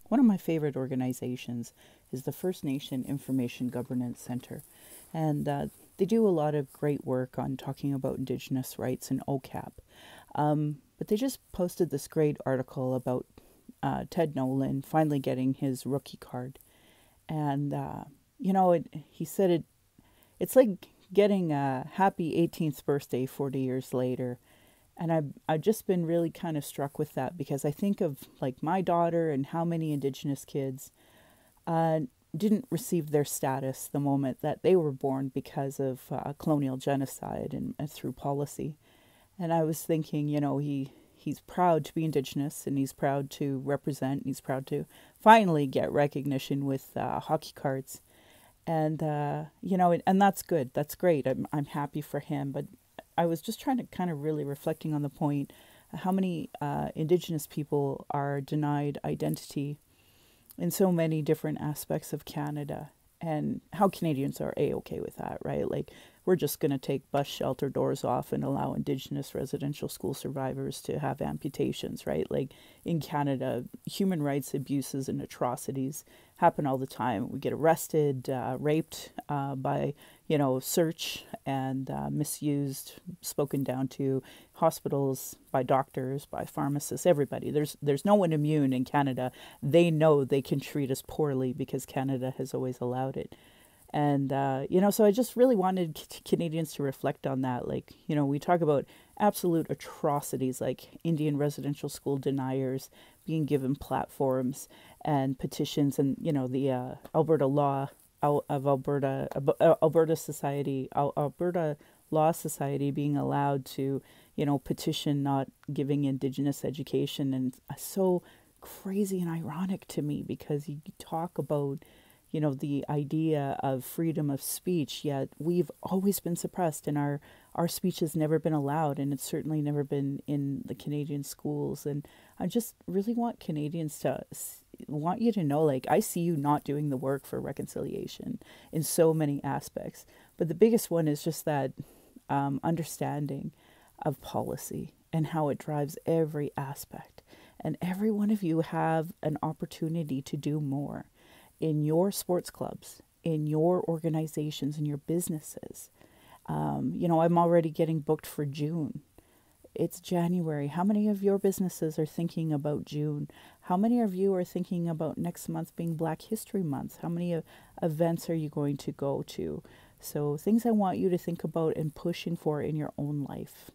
one of my favorite organizations is the First Nation Information Governance Center. And they do a lot of great work on talking about Indigenous rights in OCAP. But they just posted this great article about Ted Nolan finally getting his rookie card. And, he said it's like getting a happy 18th birthday 40 years later. And I've just been really kind of struck with that because I think of like my daughter and how many Indigenous kids uh, didn't receive their status the moment that they were born because of colonial genocide and through policy. And I was thinking, he's proud to be Indigenous and he's proud to represent and he's proud to finally get recognition with hockey cards. And, and that's good. That's great. I'm happy for him. But I was just trying to kind of really reflecting on the point how many Indigenous people are denied identity in so many different aspects of Canada, and how Canadians are A-okay with that, right? Like, we're just going to take bus shelter doors off and allow Indigenous residential school survivors to have amputations, right? Like, in Canada, human rights abuses and atrocities happen all the time. We get arrested, raped by, search and misused, spoken down to hospitals, by doctors, by pharmacists, everybody. There's no one immune in Canada. They know they can treat us poorly because Canada has always allowed it. And, so I just really wanted Canadians to reflect on that. Like, we talk about absolute atrocities like Indian residential school deniers being given platforms and petitions and, the Alberta law of Alberta, Alberta Society, Alberta Law Society being allowed to, petition not giving Indigenous education. And so crazy and ironic to me because you talk about the idea of freedom of speech, yet we've always been suppressed and our speech has never been allowed, and it's certainly never been in the Canadian schools. And I just really want Canadians to want you to know, like, I see you not doing the work for reconciliation in so many aspects. But the biggest one is just that understanding of policy and how it drives every aspect. And every one of you have an opportunity to do more in your sports clubs, in your organizations, in your businesses. I'm already getting booked for June. It's January. How many of your businesses are thinking about June? How many of you are thinking about next month being Black History Month? How many events are you going to go to? So things I want you to think about and pushing for in your own life.